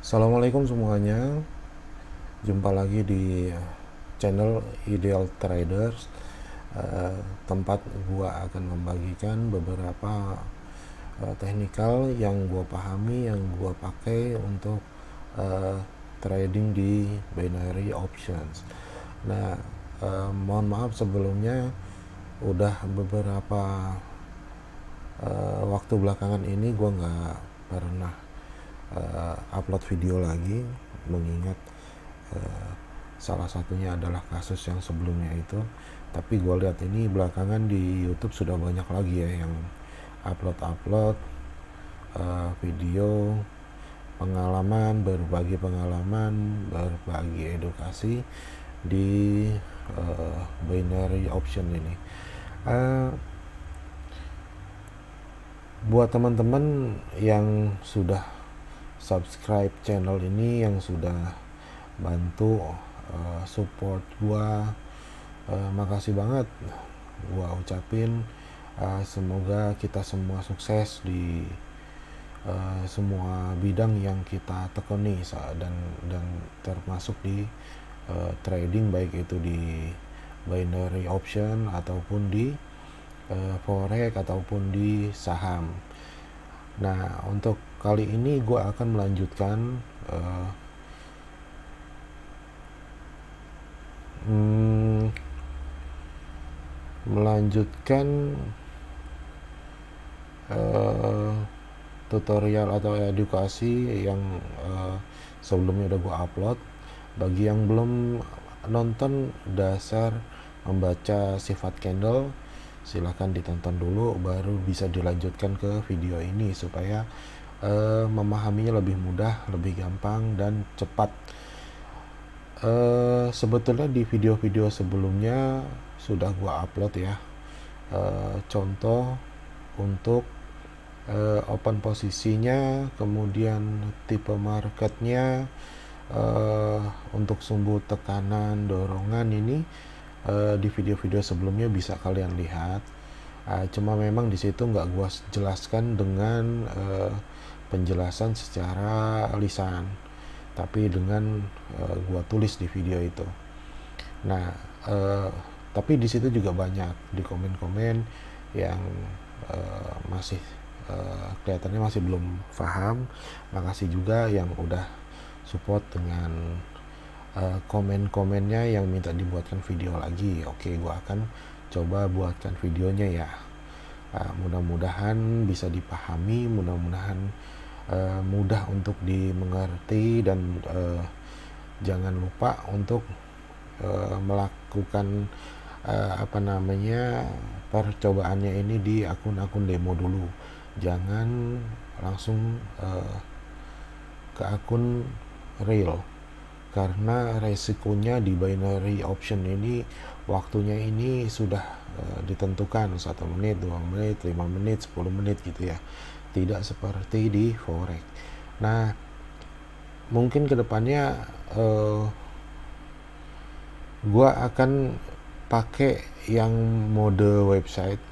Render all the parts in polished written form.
Assalamualaikum semuanya, jumpa lagi di channel Ideal Traders, tempat gua akan membagikan beberapa teknikal yang gua pahami, yang gua pakai untuk eh, trading di binary options. Nah, mohon maaf sebelumnya, udah beberapa waktu belakangan ini gua nggak pernah upload video lagi, mengingat uh, salah satunya adalah kasus yang sebelumnya itu. Tapi gue lihat ini belakangan di YouTube sudah banyak lagi ya yang upload video pengalaman, berbagi edukasi di binary option ini. uh, Buat teman-teman yang sudah subscribe channel ini, yang sudah bantu support gua, makasih banget gua ucapin. Semoga kita semua sukses di semua bidang yang kita tekuni, dan termasuk di trading, baik itu di binary option ataupun di forex ataupun di saham. Nah, untuk kali ini gue akan melanjutkan hmm, uh, tutorial atau edukasi yang sebelumnya udah gue upload. Bagi yang belum nonton dasar membaca sifat candle, silahkan ditonton dulu, baru bisa dilanjutkan ke video ini supaya memahaminya lebih mudah, lebih gampang, dan cepat. Sebetulnya di video-video sebelumnya sudah gua upload ya, contoh untuk open posisinya, kemudian tipe marketnya, untuk sumbu tekanan, dorongan. Ini di video-video sebelumnya bisa kalian lihat. Cuma memang di situ nggak gua jelaskan dengan penjelasan secara lisan, tapi dengan gua tulis di video itu. Nah, tapi di situ juga banyak di komen-komen yang masih kelihatannya masih belum paham. Makasih juga yang udah support dengan komen-komennya yang minta dibuatkan video lagi. Oke, gua akan coba buatkan videonya ya. Mudah-mudahan bisa dipahami, mudah-mudahan mudah untuk dimengerti, dan jangan lupa untuk melakukan percobaannya ini di akun-akun demo dulu. Jangan langsung ke akun real, karena resikonya di binary option ini waktunya ini sudah ditentukan 1 menit, 2 menit, 5 menit, 10 menit gitu ya, tidak seperti di forex. Nah, mungkin kedepannya gua akan pakai yang mode website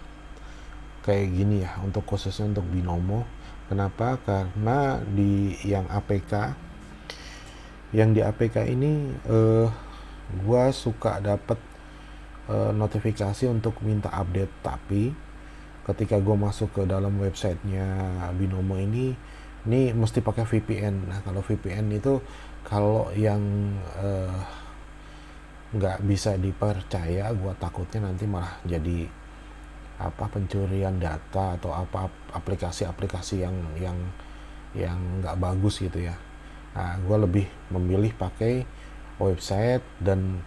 kayak gini ya, untuk khususnya untuk binomo. Kenapa? Karena di yang APK, ini gua suka dapat notifikasi untuk minta update, tapi ketika gue masuk ke dalam websitenya binomo ini mesti pakai VPN. Nah, kalau VPN itu, kalau yang nggak bisa dipercaya, gue takutnya nanti malah jadi pencurian data atau aplikasi-aplikasi yang nggak bagus gitu ya. Nah, gue lebih memilih pakai website, dan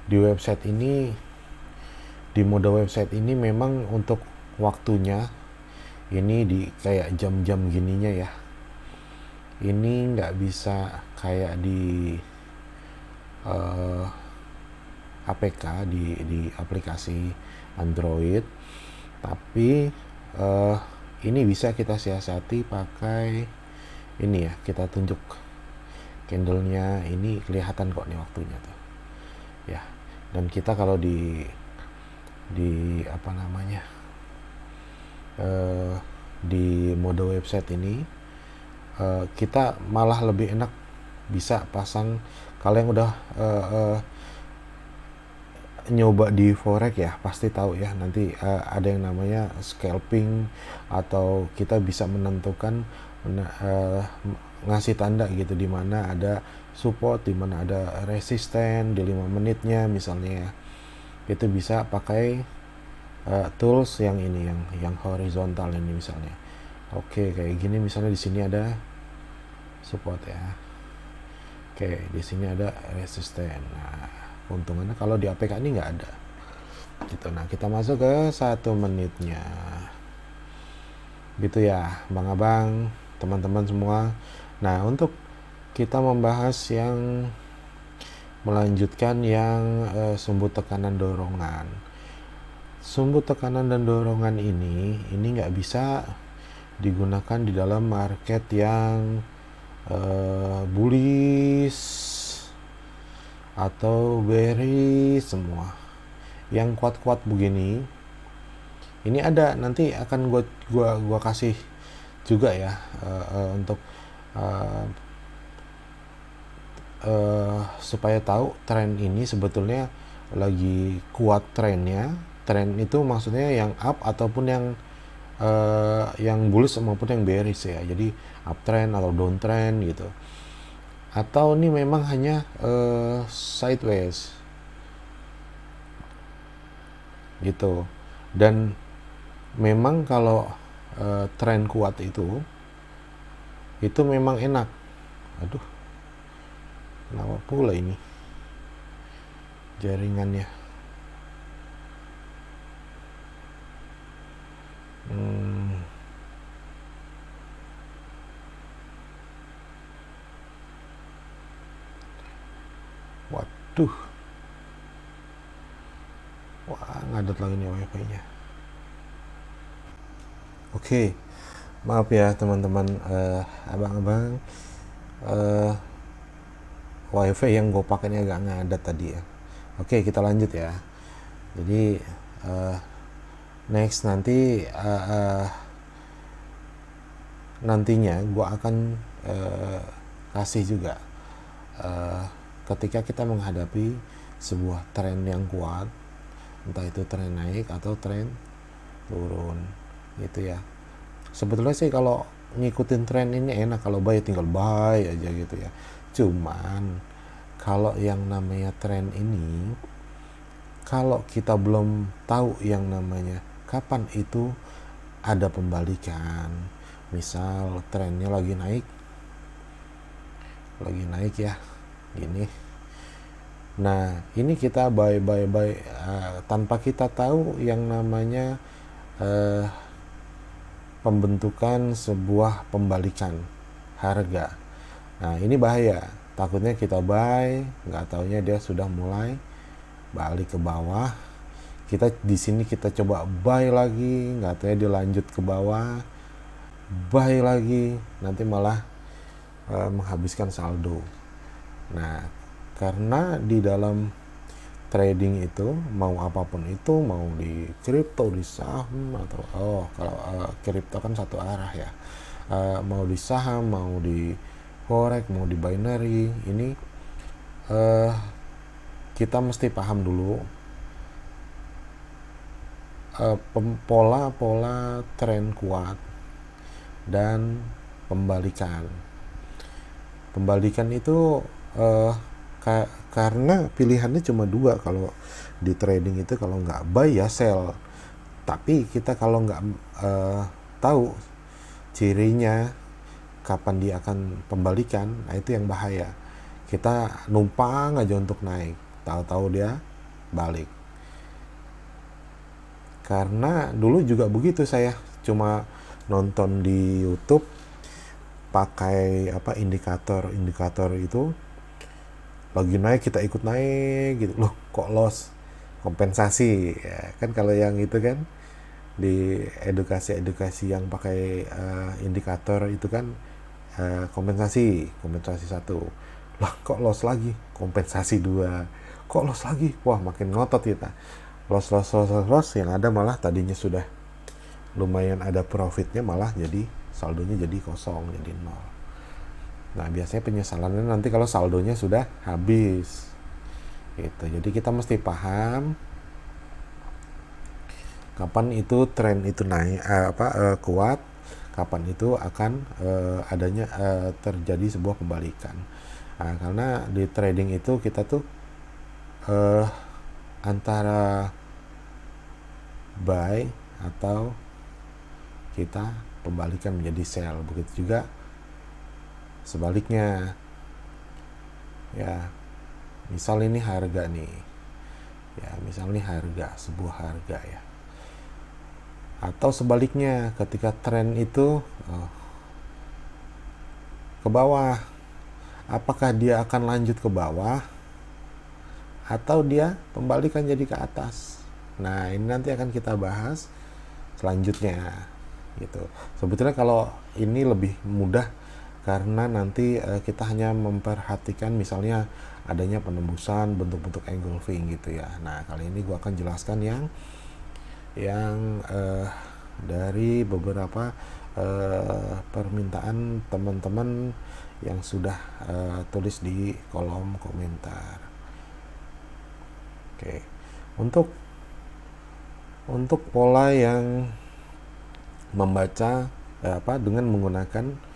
di website ini, di mode website ini memang untuk waktunya ini di kayak jam-jam gininya ya, ini nggak bisa kayak di APK, di aplikasi Android. Tapi ini bisa kita siasati pakai ini ya, kita tunjuk candlenya, ini kelihatan kok nih waktunya tuh ya. Dan kita kalau di di mode website ini, kita malah lebih enak bisa pasang, kalau yang udah nyoba di forex ya pasti tahu ya, nanti ada yang namanya scalping, atau kita bisa menentukan ngasih tanda gitu, di mana ada support, di mana ada resisten di 5 menitnya misalnya ya. Itu bisa pakai tools yang ini, yang horizontal ini misalnya. Oke, kayak gini misalnya di sini ada support ya. Oke, di sini ada resisten. Nah, keuntungannya kalau di APK ini nggak ada. Gitu. Nah, kita masuk ke 1 menitnya. Gitu ya, Bang-abang, teman-teman semua. Nah, untuk kita membahas yang melanjutkan yang sumbu tekanan dorongan. Sumbu tekanan dan dorongan ini nggak bisa digunakan di dalam market yang bullish atau bearish semua. Yang kuat-kuat begini, ini ada, nanti akan gua kasih juga ya untuk supaya tahu tren ini sebetulnya lagi kuat trennya. Tren itu maksudnya yang up ataupun yang bullish maupun yang bearish ya. Jadi uptrend atau downtrend gitu. Atau ini memang hanya sideways gitu. Dan memang kalau tren kuat itu memang enak. Aduh, kenapa pula ini jaringannya? Waduh, wah ngadet lagi nih wifi-nya. Oke, maaf ya teman-teman, abang-abang, wifi yang gue pakai ini agak ngadet tadi ya. Oke, kita lanjut ya. Jadi next nanti nantinya gue akan kasih juga ketika kita menghadapi sebuah tren yang kuat, entah itu tren naik atau tren turun gitu ya. Sebetulnya sih kalau ngikutin tren ini enak, kalau buy tinggal buy aja gitu ya. Cuman kalau yang namanya tren ini, kalau kita belum tahu yang namanya kapan itu ada pembalikan, misal trennya lagi naik ya gini, nah ini kita buy tanpa kita tahu yang namanya pembentukan sebuah pembalikan harga. Nah ini bahaya, takutnya kita buy, nggak taunya dia sudah mulai balik ke bawah. Kita di sini kita coba buy lagi, nggak taunya dia lanjut ke bawah, buy lagi, nanti malah menghabiskan saldo. Nah, karena di dalam trading itu mau apapun itu, mau di kripto, di saham, atau kalau kripto kan satu arah ya, mau di saham, mau di forex, mau di binary, ini kita mesti paham dulu pola tren kuat dan pembalikan itu karena pilihannya cuma dua kalau di trading itu, kalau nggak buy ya sell. Tapi kita kalau nggak tahu cirinya kapan dia akan pembalikan, nah itu yang bahaya. Kita numpang aja untuk naik, tahu-tahu dia balik. Karena dulu juga begitu, saya cuma nonton di YouTube pakai indikator itu lagi naik, kita ikut naik gitu, loh kok loss, kompensasi ya kan. Kalau yang itu kan di edukasi yang pakai indikator itu kan kompensasi 1, lah kok loss lagi, kompensasi 2, kok loss lagi, wah makin ngotot kita, loss, yang ada malah tadinya sudah lumayan ada profitnya, malah jadi saldonya jadi kosong, jadi nol. Nah, biasanya penyesalannya nanti kalau saldonya sudah habis. Gitu. Jadi kita mesti paham kapan itu tren itu naik kuat, kapan itu akan adanya terjadi sebuah kebalikan. Nah, karena di trading itu kita tuh antara buy atau kita pembalikan menjadi sell, begitu juga sebaliknya. Ya, misal ini harga nih, ya misal ini harga, sebuah harga ya, atau sebaliknya ketika tren itu ke bawah, apakah dia akan lanjut ke bawah atau dia pembalikan jadi ke atas. Nah, ini nanti akan kita bahas selanjutnya gitu. Sebetulnya kalau ini lebih mudah karena nanti kita hanya memperhatikan misalnya adanya penembusan bentuk-bentuk engulfing gitu ya. Nah, kali ini gua akan jelaskan yang dari beberapa permintaan teman-teman yang sudah tulis di kolom komentar. Oke. Untuk pola yang membaca dengan menggunakan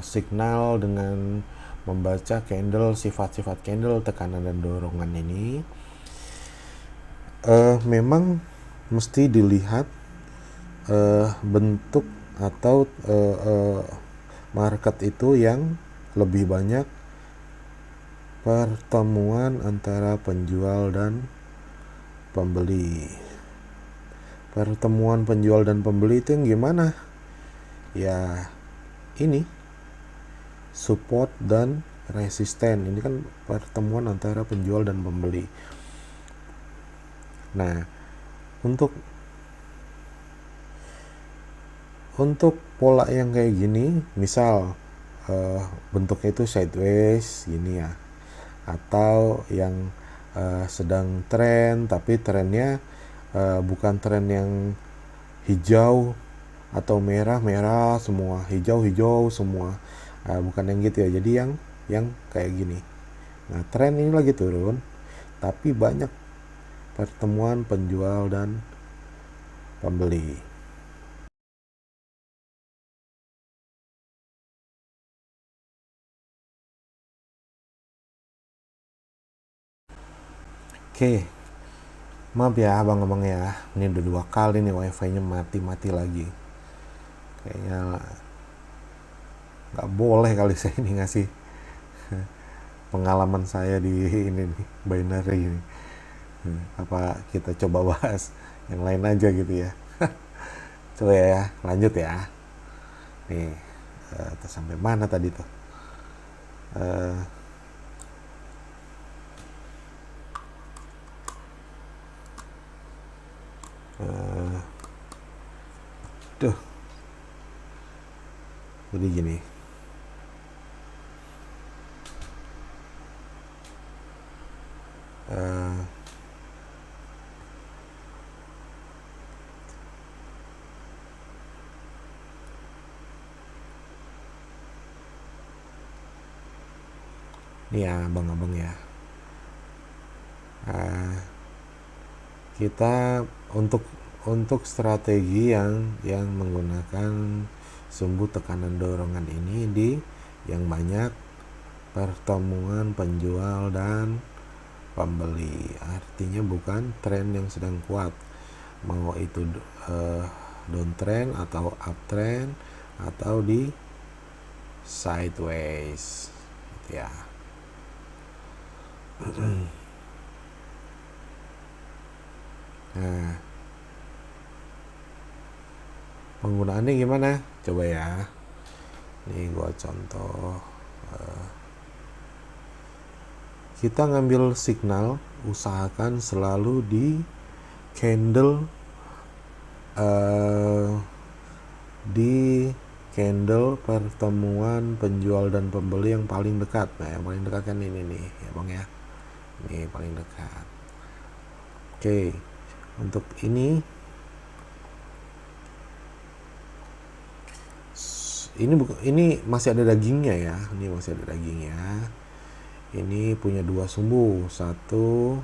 signal dengan membaca candle, sifat-sifat candle, tekanan dan dorongan ini memang mesti dilihat bentuk atau market itu yang lebih banyak pertemuan antara penjual dan pembeli. Pertemuan penjual dan pembeli itu yang gimana? Ya, ini support dan resisten. Ini kan pertemuan antara penjual dan pembeli. Nah, untuk pola yang kayak gini, misal bentuknya itu sideways gini ya, atau yang sedang tren tapi trennya bukan tren yang hijau atau merah semua, hijau semua, bukan yang gitu ya. Jadi yang kayak gini. Nah, tren ini lagi turun tapi banyak pertemuan penjual dan pembeli. Oke, maaf ya abang-abang ya, ini udah 2 kali nih wifi-nya mati lagi. Kayaknya nggak boleh kali saya ini ngasih pengalaman saya di ini nih, binary ini. Apa kita coba bahas yang lain aja gitu ya. Coba ya, lanjut ya. Nih, sampai mana tadi tuh? Duh, jadi gini. Nih ya, abang-abang ya. Kita untuk strategi yang menggunakan sumbu tekanan dorongan ini di yang banyak pertemuan penjual dan pembeli, artinya bukan tren yang sedang kuat, mau itu downtrend atau uptrend atau di sideways gitu ya. Nah, penggunaannya gimana? Coba ya. Nih gua contoh. Kita ngambil signal, usahakan selalu di candle pertemuan penjual dan pembeli yang paling dekat. Nah, yang paling dekat kan ini nih, ya Bang ya. Ini paling dekat. Oke. Untuk ini masih ada dagingnya ya, ini masih ada dagingnya. Ini punya dua sumbu, satu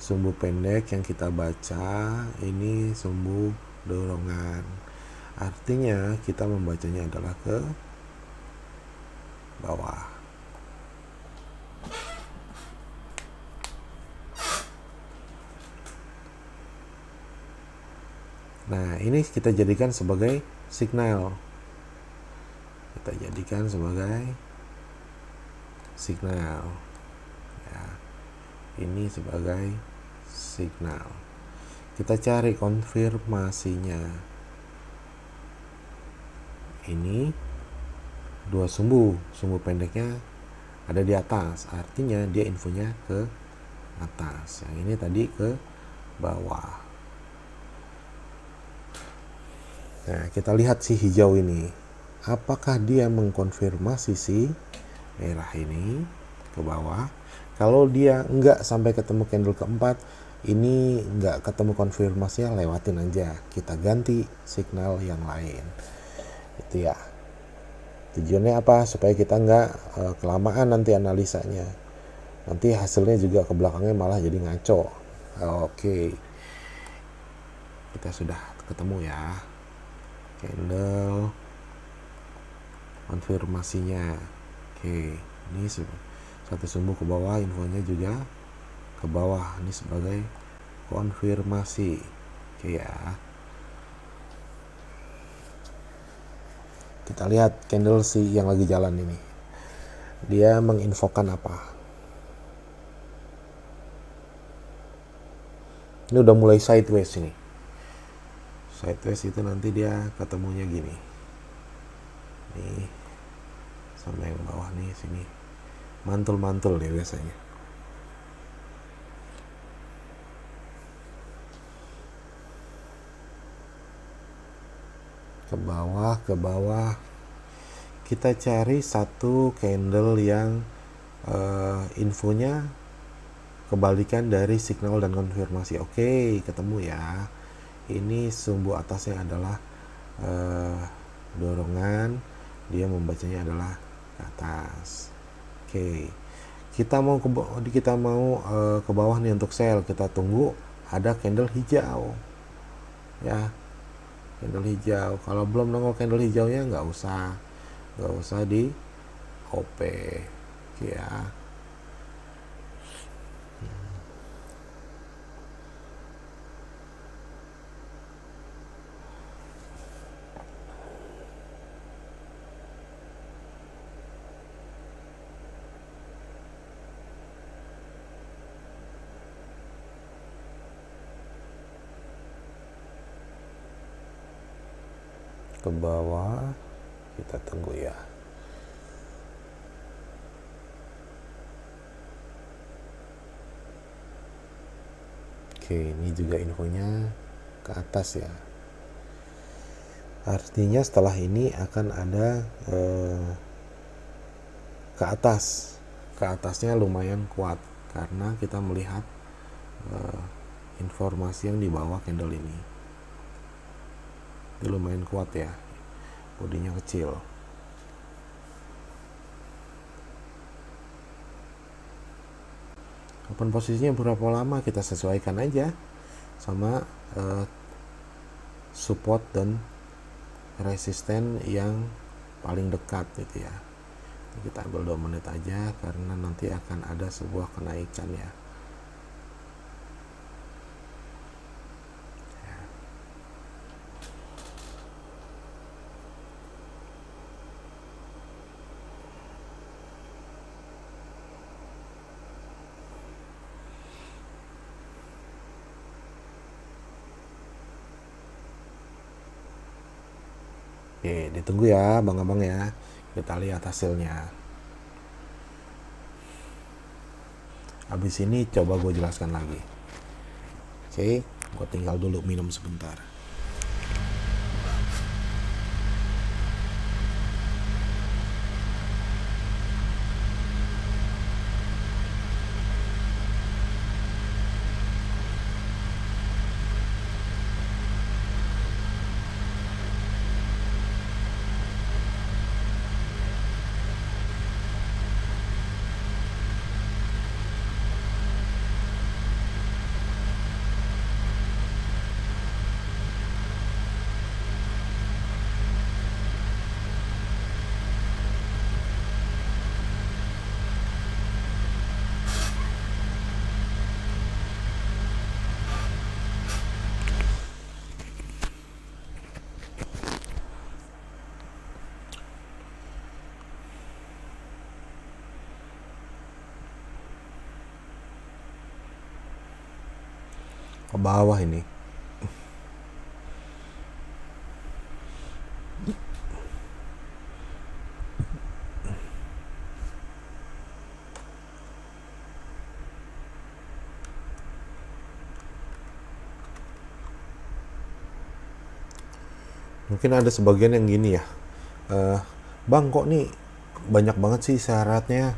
sumbu pendek yang kita baca, ini sumbu dorongan. Artinya kita membacanya adalah ke bawah. Nah, ini kita jadikan sebagai signal. Kita jadikan sebagai signal. Ya, ini sebagai signal. Kita cari konfirmasinya. Ini dua sumbu pendeknya ada di atas, artinya dia infonya ke atas. Yang ini tadi ke bawah. Nah, kita lihat si hijau ini, apakah dia mengkonfirmasi si merah ini ke bawah. Kalau dia enggak sampai ketemu candle keempat, ini enggak ketemu konfirmasinya, lewatin aja, kita ganti signal yang lain. Itu ya, tujuannya apa? Supaya kita enggak kelamaan nanti analisanya, nanti hasilnya juga ke belakangnya malah jadi ngaco. Oke, kita sudah ketemu ya candle konfirmasinya. Oke, ini satu sumbu ke bawah, infonya juga ke bawah, ini sebagai konfirmasi. Oke ya, kita lihat candle si yang lagi jalan ini, dia menginfokan apa. Ini udah mulai sideways ini. Sideways itu nanti dia ketemunya gini nih, sama yang bawah nih, sini mantul-mantul ya biasanya. Ke bawah kita cari satu candle yang infonya kebalikan dari signal dan konfirmasi. Oke, ketemu ya. Ini sumbu atasnya adalah dorongan, dia membacanya adalah ke atas. Oke, kita mau ke bawah nih untuk sell. Kita tunggu ada candle hijau ya, candle hijau. Kalau belum nongol candle hijaunya nggak usah di OP ya. Ke bawah, kita tunggu ya. Oke, ini juga infonya ke atas ya. Artinya setelah ini akan ada ke atas. Ke atasnya lumayan kuat karena kita melihat informasi yang di bawah candle ini. Ini lumayan kuat ya, bodinya kecil. Open posisinya berapa lama kita sesuaikan aja sama support dan resisten yang paling dekat gitu ya. Kita ambil 2 menit aja karena nanti akan ada sebuah kenaikan ya. Oke, ditunggu ya bang-abang ya. Kita lihat hasilnya. Habis ini coba gue jelaskan lagi. Oke, gue tinggal dulu minum sebentar. ke bawah ini. Mungkin ada sebagian yang gini ya, bang kok nih banyak banget sih syaratnya,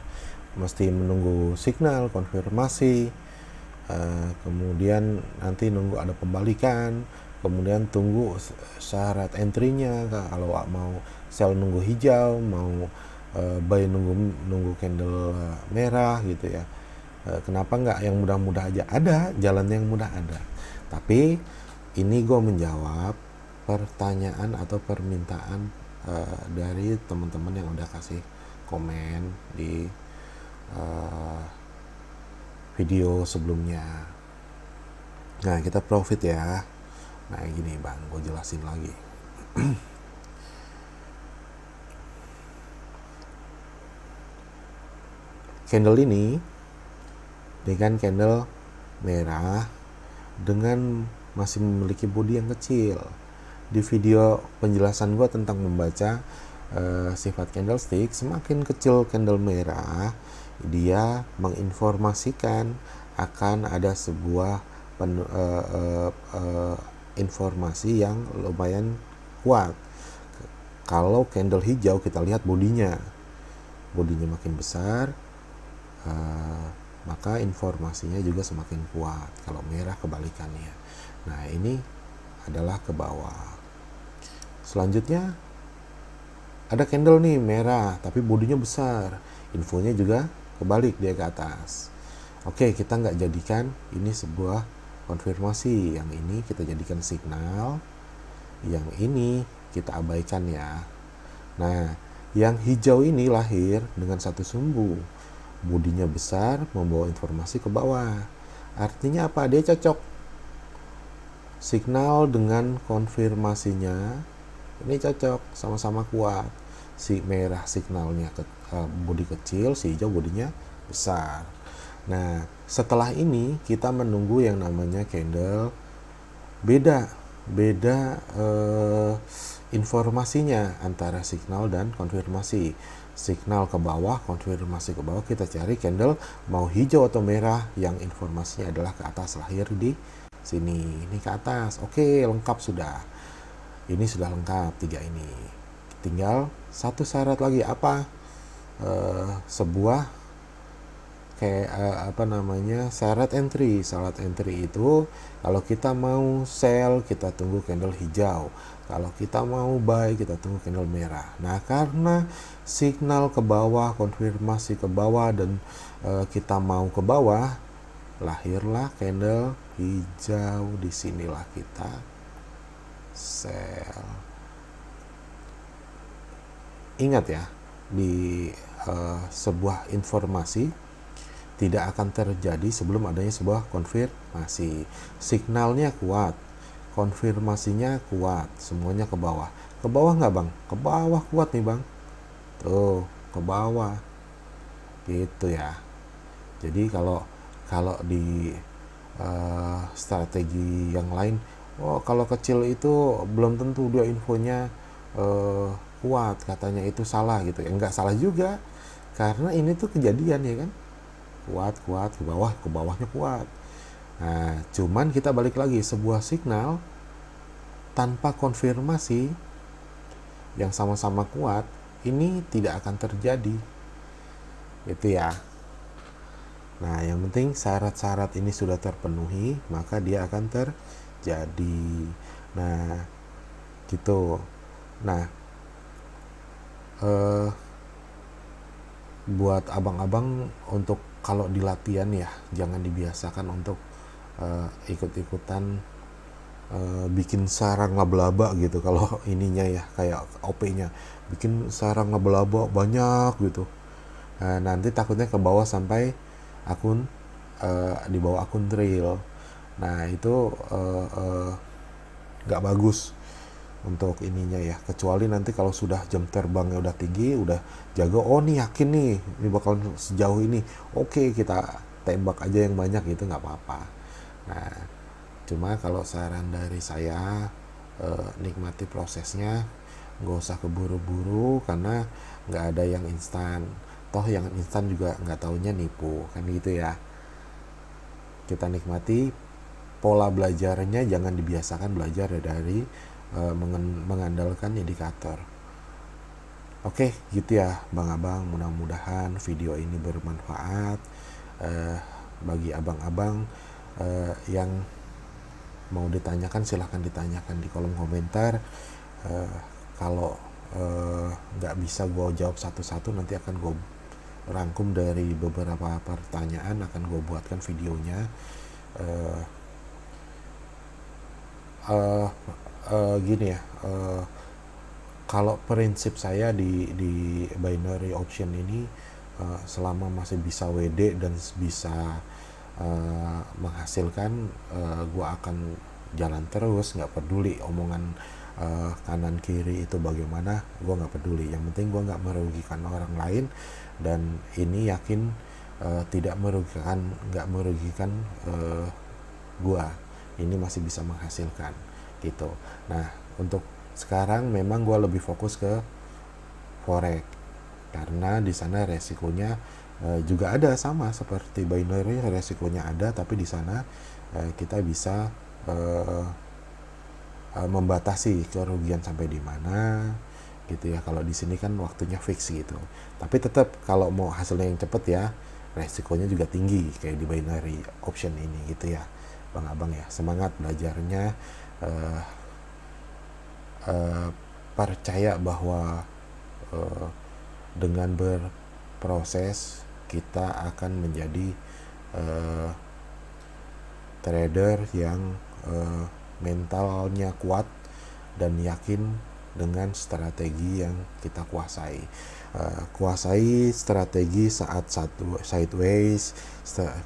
mesti menunggu signal konfirmasi, kemudian nanti nunggu ada pembalikan, kemudian tunggu syarat entry-nya, kalau mau sell nunggu hijau, mau buy nunggu candle merah gitu ya. Kenapa nggak yang mudah-mudah aja? Ada jalan yang mudah, ada. Tapi ini gue menjawab pertanyaan atau permintaan dari teman-teman yang udah kasih komen di video sebelumnya. Nah, kita profit ya. Nah, gini bang, gue jelasin lagi. Candle ini dengan candle merah dengan masih memiliki bodi yang kecil. Di video penjelasan gue tentang membaca sifat candlestick, semakin kecil candle merah, dia menginformasikan akan ada sebuah informasi yang lumayan kuat. Kalau candle hijau kita lihat bodinya makin besar, maka informasinya juga semakin kuat. Kalau merah kebalikannya. Nah, ini adalah ke bawah. Selanjutnya ada candle nih merah tapi bodinya besar, infonya juga kebalik, dia ke atas. Oke, kita nggak jadikan ini sebuah konfirmasi, yang ini kita jadikan signal, yang ini kita abaikan ya. Nah, yang hijau ini lahir dengan satu sumbu, bodinya besar, membawa informasi ke bawah. Artinya apa? Dia cocok signal dengan konfirmasinya, ini cocok, sama-sama kuat. Si merah signalnya bodi kecil, si hijau bodinya besar. Nah, setelah ini kita menunggu yang namanya candle beda informasinya antara signal dan konfirmasi. Signal ke bawah, konfirmasi ke bawah, kita cari candle mau hijau atau merah yang informasinya adalah ke atas, lahir di sini. Ini ke atas. Oke, lengkap sudah. Ini sudah lengkap, 3 ini. Tinggal satu syarat lagi, apa? Sebuah syarat entry. Syarat entry itu kalau kita mau sell kita tunggu candle hijau, kalau kita mau buy kita tunggu candle merah. Nah, karena signal ke bawah, konfirmasi ke bawah, dan kita mau ke bawah, lahirlah candle hijau. Disinilah kita sell. Ingat ya, di sebuah informasi tidak akan terjadi sebelum adanya sebuah konfirmasi. Signalnya kuat, konfirmasinya kuat, semuanya ke bawah. Ke bawah nggak bang? Ke bawah kuat nih bang. Tuh, ke bawah. Gitu ya. Jadi kalau di strategi yang lain, kalau kecil itu belum tentu dia infonya kuat, katanya itu salah gitu ya. Enggak salah juga, karena ini tuh kejadian ya kan, kuat ke bawahnya kuat. Nah, cuman kita balik lagi, sebuah signal tanpa konfirmasi yang sama-sama kuat ini tidak akan terjadi, gitu ya. Nah, yang penting syarat-syarat ini sudah terpenuhi, maka dia akan terjadi. Nah, gitu. Nah, buat abang-abang, untuk kalau di latihan ya, jangan dibiasakan untuk ikut-ikutan bikin sarang ngelaba gitu. Kalau ininya ya, kayak OP-nya, bikin sarang ngelaba banyak gitu. Nah, nanti takutnya ke bawah sampai akun di bawah akun trail. Nah, itu nggak bagus untuk ininya ya, kecuali nanti kalau sudah jam terbangnya udah tinggi, udah jago, nih yakin nih ini bakal sejauh ini, oke kita tembak aja yang banyak gitu, nggak apa-apa. Nah, Cuma kalau saran dari saya, nikmati prosesnya, nggak usah keburu-buru karena nggak ada yang instan. Toh yang instan juga nggak taunya nipu, kan gitu ya. Kita nikmati pola belajarnya, jangan dibiasakan belajar dari mengandalkan indikator. Oke, gitu ya Bang Abang, mudah-mudahan video ini bermanfaat bagi abang-abang. Yang mau ditanyakan silahkan ditanyakan di kolom komentar. Kalau nggak bisa gue jawab satu-satu, nanti akan gue rangkum dari beberapa pertanyaan, akan gue buatkan videonya. Gini ya, kalau prinsip saya di binary option ini, selama masih bisa WD dan bisa menghasilkan, gue akan jalan terus, nggak peduli omongan kanan kiri itu bagaimana, gue nggak peduli. Yang penting gue nggak merugikan orang lain, dan ini yakin tidak merugikan gue. Ini masih bisa menghasilkan gitu. Nah, untuk sekarang memang gue lebih fokus ke forex karena di sana resikonya juga ada, sama seperti binary, resikonya ada, tapi di sana kita bisa membatasi kerugian sampai di mana gitu ya. Kalau di sini kan waktunya fix gitu, tapi tetap kalau mau hasilnya yang cepet ya, resikonya juga tinggi kayak di binary option ini gitu ya Bang Abang ya. Semangat belajarnya, percaya bahwa dengan berproses kita akan menjadi trader yang mentalnya kuat dan yakin dengan strategi yang kita kuasai. Kuasai strategi saat sideways,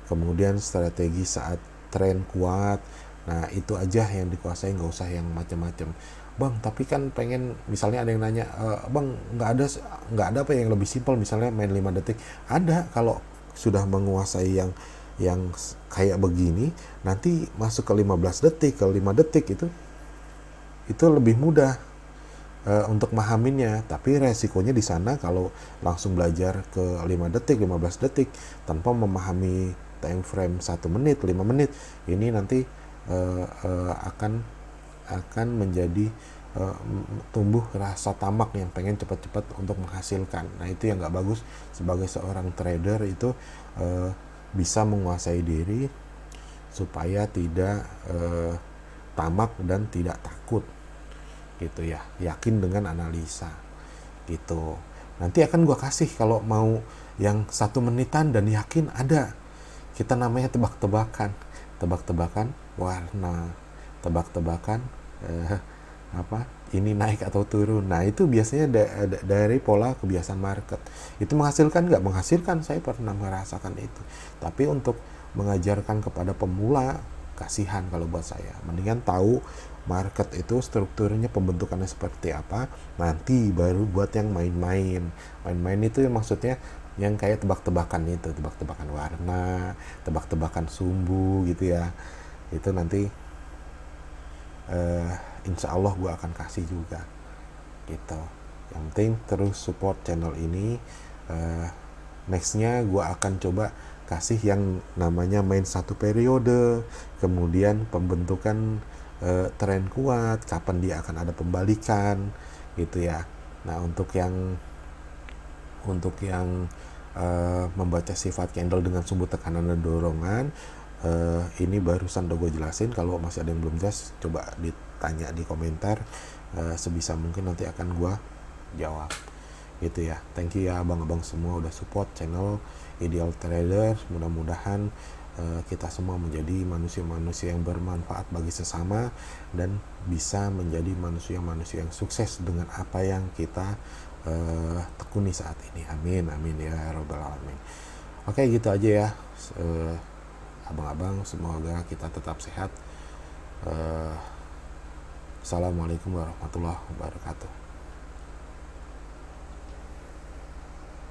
kemudian strategi saat tren kuat. Nah, itu aja yang dikuasai, nggak usah yang macam-macam. Bang, tapi kan pengen, misalnya ada yang nanya, Bang, nggak ada apa yang lebih simpel, misalnya main 5 detik. Ada, kalau sudah menguasai yang kayak begini, nanti masuk ke 15 detik, ke 5 detik itu lebih mudah untuk memahaminya. Tapi resikonya di sana kalau langsung belajar ke 5 detik, 15 detik tanpa memahami time frame 1 menit, 5 menit, ini nanti akan menjadi tumbuh rasa tamak yang pengen cepat-cepat untuk menghasilkan. Nah, itu yang nggak bagus. Sebagai seorang trader itu bisa menguasai diri supaya tidak tamak dan tidak takut gitu ya, yakin dengan analisa gitu. Nanti akan gua kasih kalau mau yang 1 menitan dan yakin, ada, kita namanya tebak-tebakan warna, tebak-tebakan ini naik atau turun. Nah, itu biasanya dari pola kebiasaan market. Itu menghasilkan nggak? Menghasilkan, saya pernah merasakan itu. Tapi untuk mengajarkan kepada pemula, kasihan kalau buat saya. Mendingan tahu market itu strukturnya, pembentukannya seperti apa, nanti baru buat yang main-main. Main-main itu maksudnya yang kayak tebak-tebakan itu, tebak-tebakan warna, tebak-tebakan sumbu gitu ya. Itu nanti insya Allah gue akan kasih juga gitu. Yang penting terus support channel ini. Nextnya gue akan coba kasih yang namanya main 1 periode, kemudian pembentukan tren kuat, kapan dia akan ada pembalikan gitu ya. Nah, untuk yang membaca sifat candle dengan sumbu tekanan dan dorongan, ini barusan udah gue jelasin. Kalau masih ada yang belum jelas, coba ditanya di komentar, sebisa mungkin nanti akan gue jawab gitu ya. Thank you ya abang-abang semua udah support channel Ideal Trader. Mudah-mudahan kita semua menjadi manusia-manusia yang bermanfaat bagi sesama dan bisa menjadi manusia-manusia yang sukses dengan apa yang kita tekuni saat ini. Amin, amin ya robbal alamin. Oke, gitu aja ya abang-abang, semoga kita tetap sehat. Assalamualaikum warahmatullahi wabarakatuh.